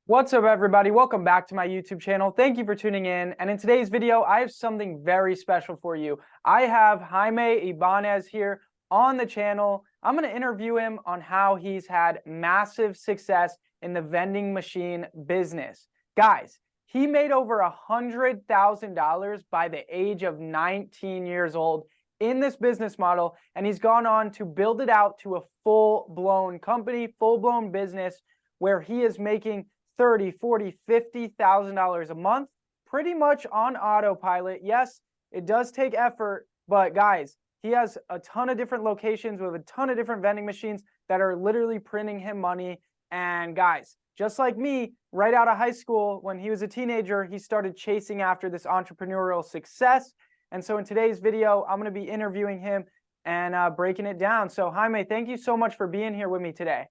What's up, everybody? Welcome back to my YouTube channel. Thank you for tuning in. And in today's video, I have something very special for you. I have Jaime Ibanez here on the channel. I'm going to interview him on how he's had massive success in the vending machine business. Guys, he made over $100,000 by the age of 19 years old in this business model, and he's gone on to build it out to a full-blown company, full-blown business where he is making $30,000, $40,000, $50,000 a month, pretty much on autopilot. Yes, it does take effort, but guys, he has a ton of different locations with a ton of different vending machines that are literally printing him money. And guys, just like me, right out of high school, when he was a teenager, he started chasing after this entrepreneurial success. And so in today's video, I'm going to be interviewing him and breaking it down. So Jaime, thank you so much for being here with me today.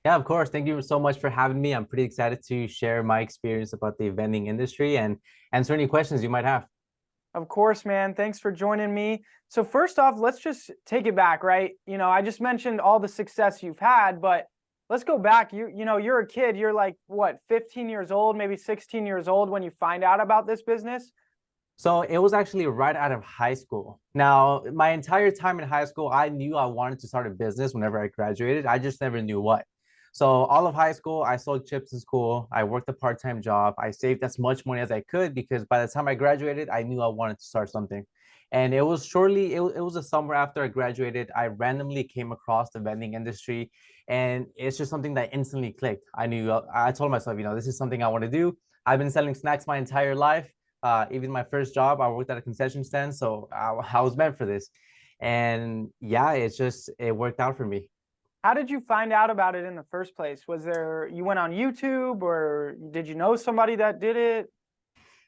Yeah, of course. Thank you so much for having me. I'm pretty excited to share my experience about the vending industry and answer any questions you might have. Of course, man. Thanks for joining me. So first off, let's just take it back, right? I just mentioned all the success you've had, but let's go back. You're a kid. You're like, what, 15 years old, maybe 16 years old when you find out about this business? So it was actually right out of high school. Now, my entire time in high school, I knew I wanted to start a business whenever I graduated. I just never knew what. So all of high school, I sold chips in school. I worked a part-time job. I saved as much money as I could because by the time I graduated, I knew I wanted to start something. And it was a summer after I graduated, I randomly came across the vending industry. And it's just something that instantly clicked. I told myself, this is something I want to do. I've been selling snacks my entire life. Even my first job, I worked at a concession stand. So I was meant for this. And yeah, it worked out for me. How did you find out about it in the first place? You went on YouTube, or did you know somebody that did it?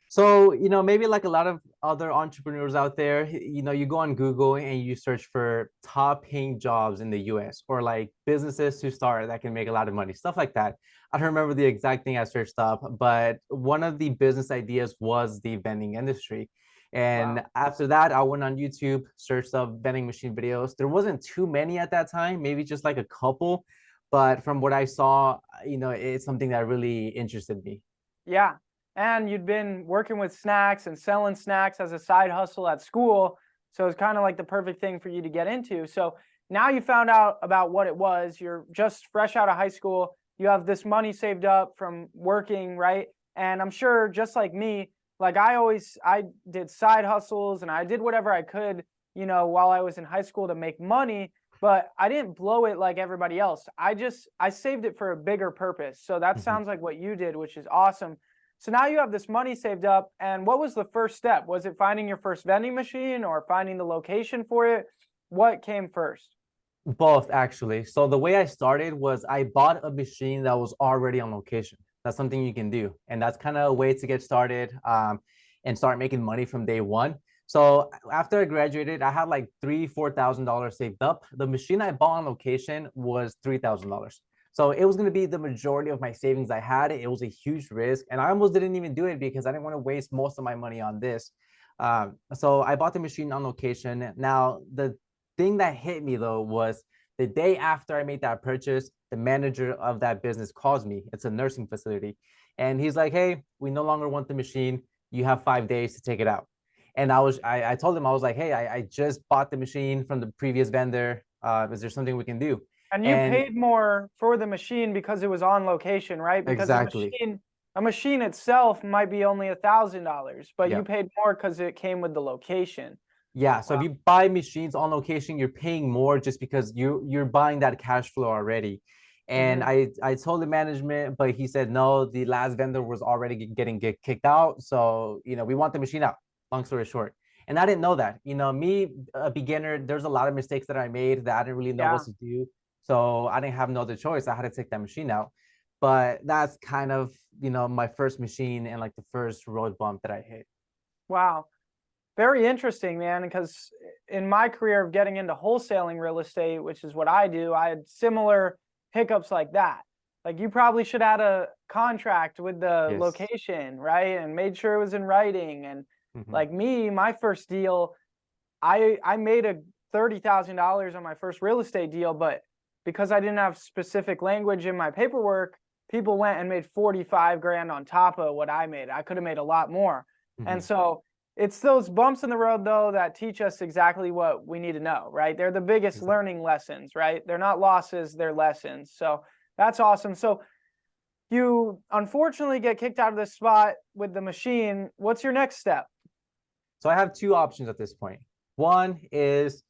So, maybe like a lot of other entrepreneurs out there, you go on Google and you search for top paying jobs in the US or like businesses to start that can make a lot of money, stuff like that. I don't remember the exact thing I searched up, but one of the business ideas was the vending industry. And Wow. after that, I went on YouTube, searched up vending machine videos. There wasn't too many at that time, maybe just like a couple. But from what I saw, it's something that really interested me. Yeah. And you'd been working with snacks and selling snacks as a side hustle at school. So it's kind of like the perfect thing for you to get into. So now you found out about what it was. You're just fresh out of high school. You have this money saved up from working, right? And I'm sure just like me, like I did side hustles and I did whatever I could, while I was in high school to make money, but I didn't blow it like everybody else. I saved it for a bigger purpose. So that Mhm. sounds like what you did, which is awesome. So now you have this money saved up, and what was the first step? Was it finding your first vending machine or finding the location for it? What came first? Both, actually. So the way I started was I bought a machine that was already on location. That's something you can do. And that's kind of a way to get started and start making money from day one. So after I graduated, I had like $4,000 saved up. The machine I bought on location was $3,000. So it was going to be the majority of my savings I had. It was a huge risk. And I almost didn't even do it because I didn't want to waste most of my money on this. So I bought the machine on location. Now, the thing that hit me though was the day after I made that purchase, the manager of that business calls me. It's a nursing facility. And he's like, hey, we no longer want the machine. You have 5 days to take it out. And I told him, I was like, hey, I just bought the machine from the previous vendor. Is there something we can do? And you And paid more for the machine because it was on location, right? Because exactly. a machine itself might be only $1,000, but Yeah. you paid more because it came with the location. Yeah, so Wow. if you buy machines on location, you're paying more just because you're buying that cash flow already. And Hmm. I told the management, but he said no, the last vendor was already getting kicked out. So, we want the machine out, long story short. And I didn't know that. Me, a beginner, there's a lot of mistakes that I made that I didn't really know what Yeah. to do. So I didn't have no other choice. I had to take that machine out. But that's kind of, my first machine and like the first road bump that I hit. Wow. Very interesting, man, because in my career of getting into wholesaling real estate, which is what I do, I had similar hiccups like that. Like you probably should have had a contract with the Yes. location, right? And made sure it was in writing. And Hmm. like me, my first deal, I made a $30,000 on my first real estate deal, but because I didn't have specific language in my paperwork, people went and made 45 grand on top of what I made. I could have made a lot more. And so it's those bumps in the road, though, that teach us exactly what we need to know, right? They're the biggest learning lessons, right? They're not losses, they're lessons. So that's awesome. So you unfortunately get kicked out of this spot with the machine. What's your next step? So I have two options at this point. One is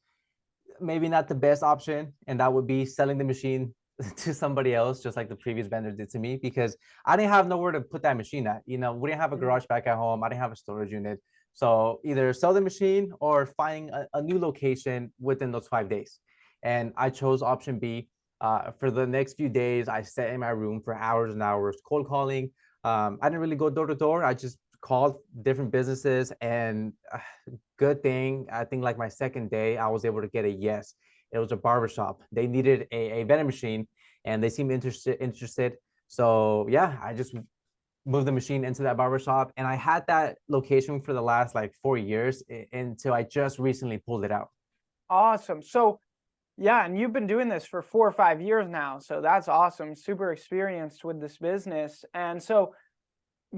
maybe not the best option, and that would be selling the machine to somebody else, just like the previous vendor did to me, because I didn't have nowhere to put that machine at. You know, we didn't have a garage back at home. I didn't have a storage unit. So either sell the machine or find a new location within those 5 days. And I chose option B. For the next few days, I sat in my room for hours and hours, cold calling. I didn't really go door to door. I just called different businesses, and good thing, I think like my second day, I was able to get a yes. It was a barbershop. They needed a vending machine, and they seemed interested. So yeah, I just moved the machine into that barbershop, and I had that location for the last like 4 years until I just recently pulled it out. Awesome. So yeah, and you've been doing this for 4 or 5 years now. So that's awesome. Super experienced with this business. And so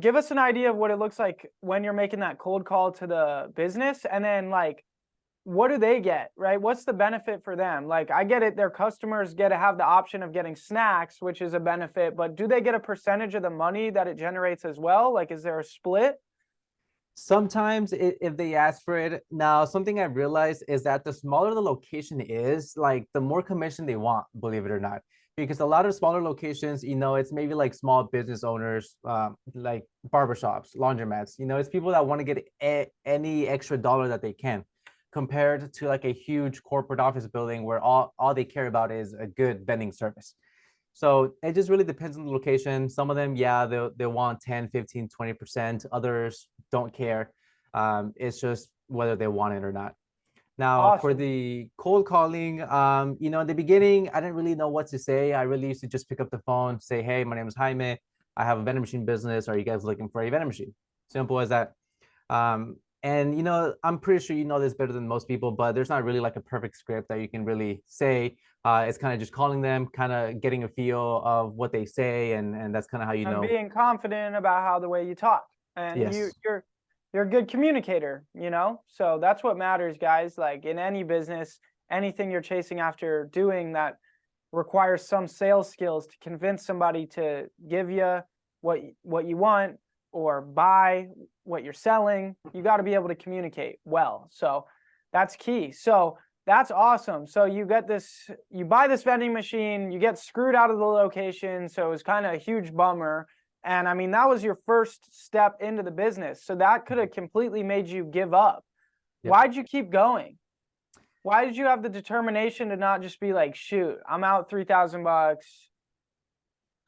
give us an idea of what it looks like when you're making that cold call to the business, and then like, what do they get, right? What's the benefit for them? Like, I get it, their customers get to have the option of getting snacks, which is a benefit, but do they get a percentage of the money that it generates as well? Like, is there a split? Sometimes if they ask for it. Now, something I've realized is that the smaller the location is, like the more commission they want, believe it or not. Because a lot of smaller locations, you know, it's maybe like small business owners, like barbershops, laundromats, you know, it's people that want to get any extra dollar that they can, compared to like a huge corporate office building where all they care about is a good vending service. So it just really depends on the location. Some of them, yeah, they'll want 10, 15, 20%. Others don't care. It's just whether they want it or not. Now, for Awesome. the cold calling, you know, in the beginning, I didn't really know what to say. I really used to just pick up the phone, say, hey, my name is Jaime. I have a vending machine business. Are you guys looking for a vending machine? Simple as that. And, you know, I'm pretty sure you know this better than most people, but there's not really like a perfect script that you can really say. It's kind of just calling them, kind of getting a feel of what they say, and that's kind of how you And know. being confident about how the way you talk. And Yes. you're a good communicator, you know? So that's what matters, guys. Like in any business, anything you're chasing after doing that requires some sales skills to convince somebody to give you what you want or buy what you're selling. You got to be able to communicate well. So that's key. So that's awesome. So you get this, you buy this vending machine, you get screwed out of the location. So it was kind of a huge bummer. And I mean, that was your first step into the business. So that could have completely made you give up. Yep. Why'd you keep going? Why did you have the determination to not just be like, shoot, I'm out $3,000,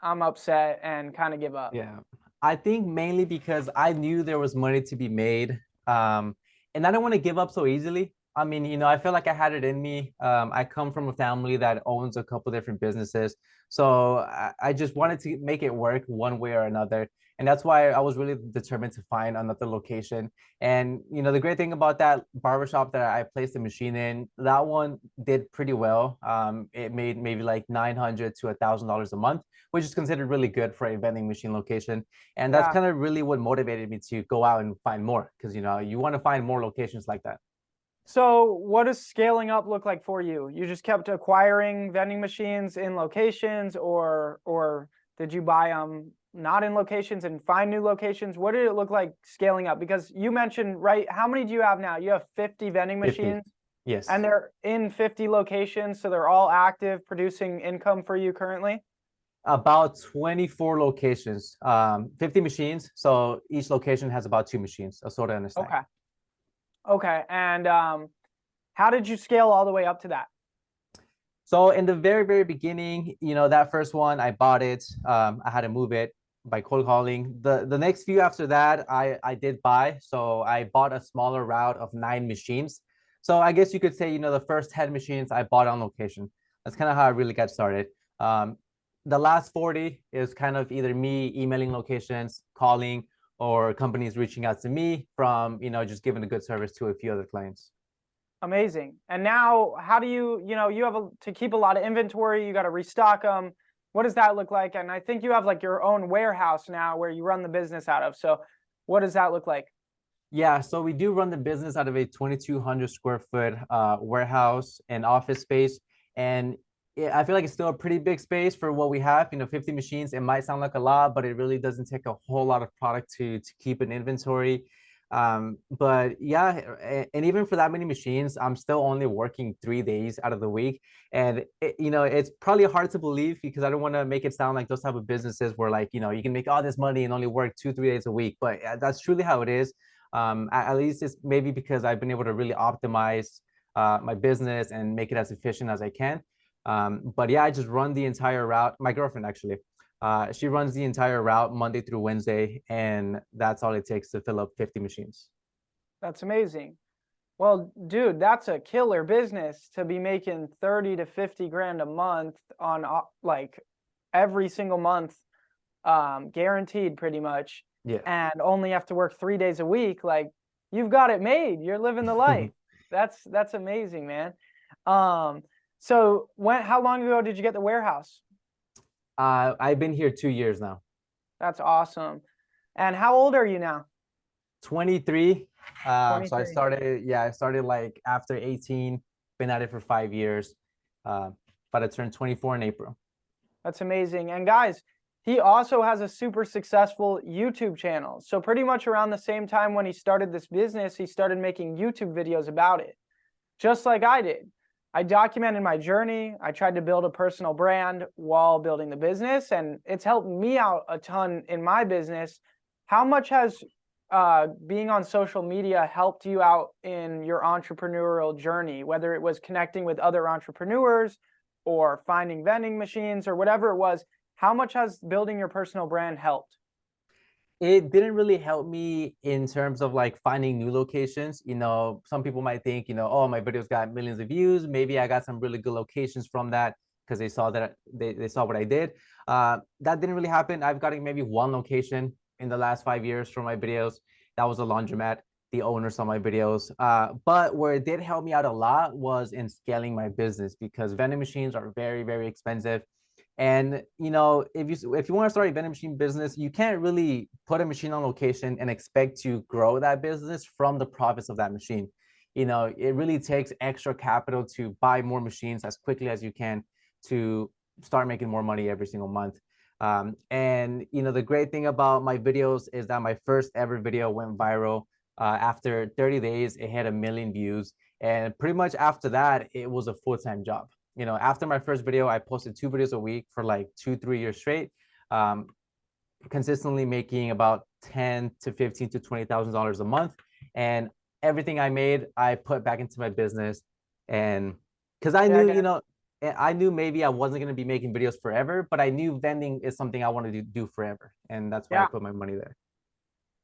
I'm upset, and kind of give up? Yeah. I think mainly because I knew there was money to be made. And I don't want to give up so easily. I mean, you know, I feel like I had it in me. I come from a family that owns a couple different businesses. So I just wanted to make it work one way or another. And that's why I was really determined to find another location. And, you know, the great thing about that barbershop that I placed the machine in, that one did pretty well. It made maybe like $900 to $1,000 a month, which is considered really good for a vending machine location. And that's Yeah. kind of really what motivated me to go out and find more, because, you know, you want to find more locations like that. So what does scaling up look like for you? You just kept acquiring vending machines in locations, or did you buy them not in locations and find new locations? What did it look like scaling up? Because you mentioned, right, how many do you have now? You have 50 vending 50. machines, Yes. and they're in 50 locations, so they're all active, producing income for you currently? About 24 locations, 50 machines. So each location has about 2 machines, a soda and a snack. Okay. Okay. And how did you scale all the way up to that? So in the very, very beginning, you know, that first one, I bought it. I had to move it by cold calling. The next few after that, I did buy. So I bought a smaller route of 9 machines. So I guess you could say, you know, the first 10 machines I bought on location. That's kind of how I really got started. The last 40 is kind of either me emailing locations, calling, or companies reaching out to me from, you know, just giving a good service to a few other clients. Amazing. And now how do you, you know, you have to keep a lot of inventory, you got to restock them. What does that look like? And I think you have like your own warehouse now where you run the business out of. So what does that look like? Yeah, so we do run the business out of a 2,200 square foot warehouse and office space. And I feel like it's still a pretty big space for what we have. 50 machines, it might sound like a lot, but it really doesn't take a whole lot of product to keep an inventory. But yeah, and even for that many machines, I'm still only working 3 days out of the week. And it's probably hard to believe because I don't want to make it sound like those type of businesses where like, you can make all this money and only work 2, 3 days a week. But that's truly how it is. At least it's maybe because I've been able to really optimize my business and make it as efficient as I can. But yeah, I just run the entire route. My girlfriend actually, she runs the entire route Monday through Wednesday, and that's all it takes to fill up 50 machines. That's amazing. Well, dude, that's a killer business to be making 30 to 50 grand a month on like every single month, guaranteed pretty much. Yeah. And only have to work 3 days a week. Like you've got it made. You're living the life. That's amazing, man. So how long ago did you get the warehouse? I've been here 2 years now. That's awesome. And how old are you now? 23. So 23. I started like after 18, been at it for 5 years. But I turned 24 in April. That's amazing. And guys, he also has a super successful YouTube channel. So pretty much around the same time when he started this business, he started making YouTube videos about it, just like I did. I documented my journey. I tried to build a personal brand while building the business, and it's helped me out a ton in my business. How much has being on social media helped you out in your entrepreneurial journey, whether it was connecting with other entrepreneurs or finding vending machines or whatever it was? How much has building your personal brand helped? It didn't really help me in terms of like finding new locations. Some people might think, oh, my videos got millions of views. Maybe I got some really good locations from that because they saw that they saw what I did. That didn't really happen. I've gotten maybe one location in the last 5 years from my videos. That was a laundromat. The owner saw my videos. But where it did help me out a lot was in scaling my business because vending machines are very, very expensive. And if you want to start a vending machine business, you can't really put a machine on location and expect to grow that business from the profits of that machine. It really takes extra capital to buy more machines as quickly as you can to start making more money every single month. And the great thing about my videos is that my first ever video went viral. After 30 days, it had 1 million views. And pretty much after that, it was a full-time job. After my first video, I posted 2 videos a week for like 2-3 years straight, consistently making about $10,000 to $15,000 to $20,000 a month. And everything I made, I put back into my business. And because I knew, I knew maybe I wasn't going to be making videos forever, but I knew vending is something I wanted to do forever. And that's why I put my money there.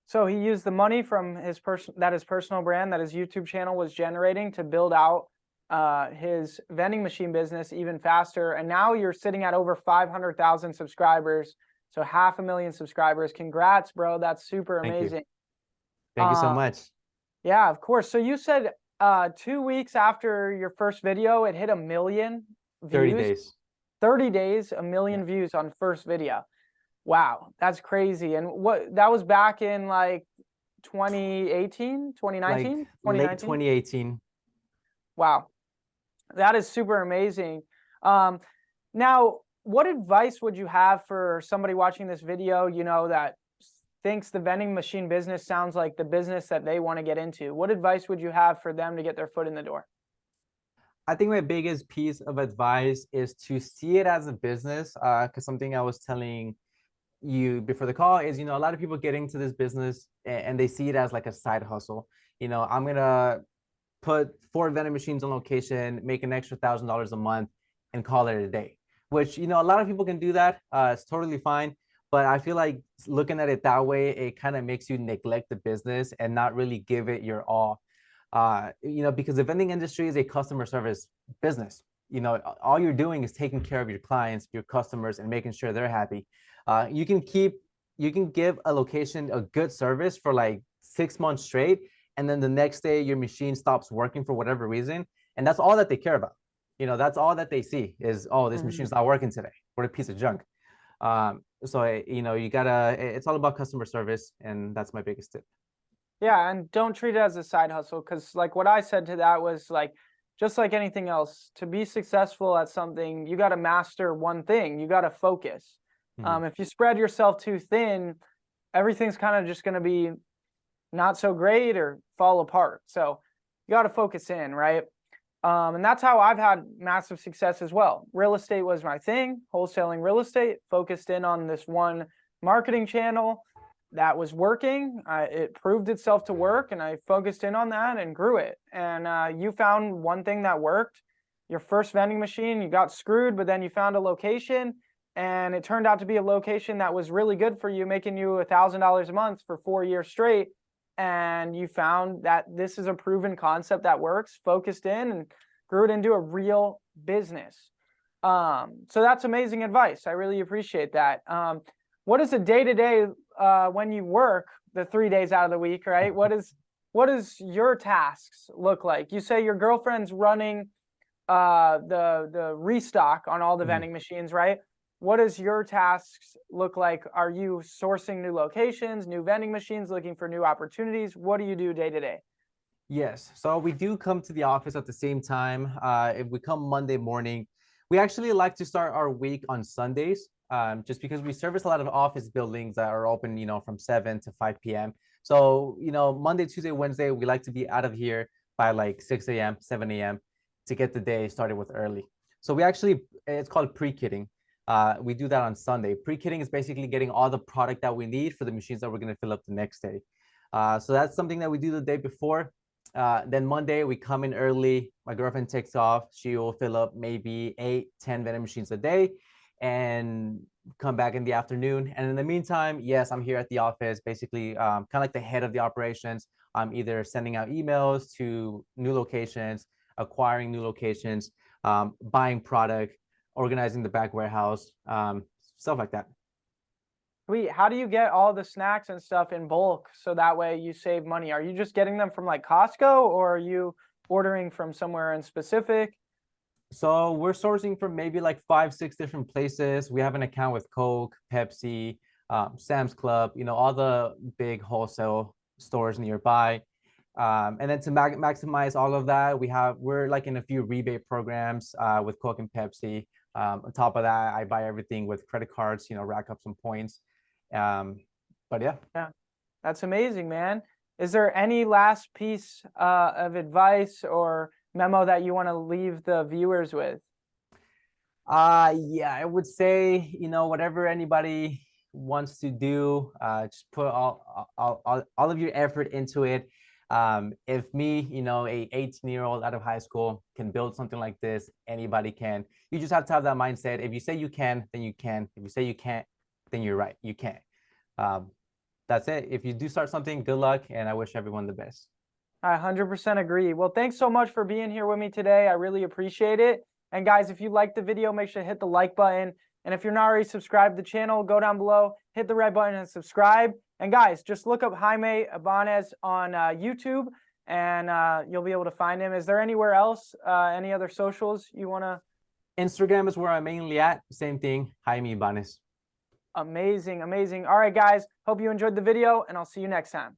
So he used the money from his personal brand that his YouTube channel was generating to build out his vending machine business even faster. And now you're sitting at over 500,000 subscribers. So 500,000 subscribers. Congrats, bro. That's super amazing. Thank you so much. Yeah, of course. So you said 2 weeks after your first video, it hit 1 million views. 30 days. 30 days, 1 million views on first video. Wow, that's crazy. And that was back in like 2018, 2019? Like late 2018. Wow. That is super amazing. Now, what advice would you have for somebody watching this video, that thinks the vending machine business sounds like the business that they want to get into? What advice would you have for them to get their foot in the door? I think my biggest piece of advice is to see it as a business. Because something I was telling you before the call is, a lot of people get into this business and they see it as like a side hustle. I'm going to put 4 vending machines on location, make an extra $1,000 a month and call it a day, which, a lot of people can do that. It's totally fine. But I feel like looking at it that way, it kind of makes you neglect the business and not really give it your all. Because the vending industry is a customer service business. All you're doing is taking care of your clients, your customers, and making sure they're happy. You can give a location a good service for like 6 months straight, and then the next day your machine stops working for whatever reason, and that's all that they care about. That's all that they see is, oh, this machine's not working today. what a piece of junk. You gotta, it's all about customer service, and that's my biggest tip. Yeah, and don't treat it as a side hustle, because like what I said to that was like, just like anything else, to be successful at something, you got to master one thing. You got to focus. If you spread yourself too thin, everything's kind of just going to be not so great or fall apart. So you got to focus in, right? And that's how I've had massive success as well. Real estate was my thing, wholesaling real estate, focused in on this one marketing channel that was working. It proved itself to work, and I focused in on that and grew it. And you found one thing that worked. Your first vending machine, you got screwed, but then you found a location, and it turned out to be a location that was really good for you, making you $1,000 a month for 4 years straight. And you found that this is a proven concept that works, focused in, and grew it into a real business. So that's amazing advice. I really appreciate that. What is a day-to-day when you work the 3 days out of the week, right? What does your tasks look like? You say your girlfriend's running the restock on all the vending machines, right? What does your tasks look like? Are you sourcing new locations, new vending machines, looking for new opportunities? What do you do day to day? Yes, so we do come to the office at the same time. If we come Monday morning, we actually like to start our week on Sundays, just because we service a lot of office buildings that are open, from 7 to 5 p.m. So, Monday, Tuesday, Wednesday, we like to be out of here by like 6 a.m., 7 a.m. to get the day started with early. So it's called pre-kitting. We do that on Sunday. Pre-kitting is basically getting all the product that we need for the machines that we're going to fill up the next day. So that's something that we do the day before. Then Monday, we come in early. My girlfriend takes off. She will fill up maybe 8, 10 vending machines a day and come back in the afternoon. And in the meantime, yes, I'm here at the office, basically kind of like the head of the operations. I'm either sending out emails to new locations, acquiring new locations, buying product, organizing the back warehouse, stuff like that. Sweet. How do you get all the snacks and stuff in bulk so that way you save money? Are you just getting them from like Costco, or are you ordering from somewhere in specific? So we're sourcing from maybe like 5, 6 different places. We have an account with Coke, Pepsi, Sam's Club, all the big wholesale stores nearby. And then to maximize all of that, we're like in a few rebate programs with Coke and Pepsi. On top of that, I buy everything with credit cards, rack up some points. But yeah. Yeah, that's amazing, man. Is there any last piece of advice or memo that you want to leave the viewers with? Yeah, I would say, whatever anybody wants to do, just put all of your effort into it. If me, a 18-year-old out of high school can build something like this, anybody can. You just have to have that mindset. If you say you can, then you can. If you say you can't, then you're right. You can't. That's it. If you do start something, good luck, and I wish everyone the best. I 100% agree. Well, thanks so much for being here with me today. I really appreciate it. And guys, if you liked the video, make sure to hit the like button. And if you're not already subscribed to the channel, go down below, hit the red button and subscribe. And guys, just look up Jaime Ibanez on YouTube, and you'll be able to find him. Is there anywhere else, any other socials you want to? Instagram is where I'm mainly at. Same thing, Jaime Ibanez. Amazing, amazing. All right, guys, hope you enjoyed the video, and I'll see you next time.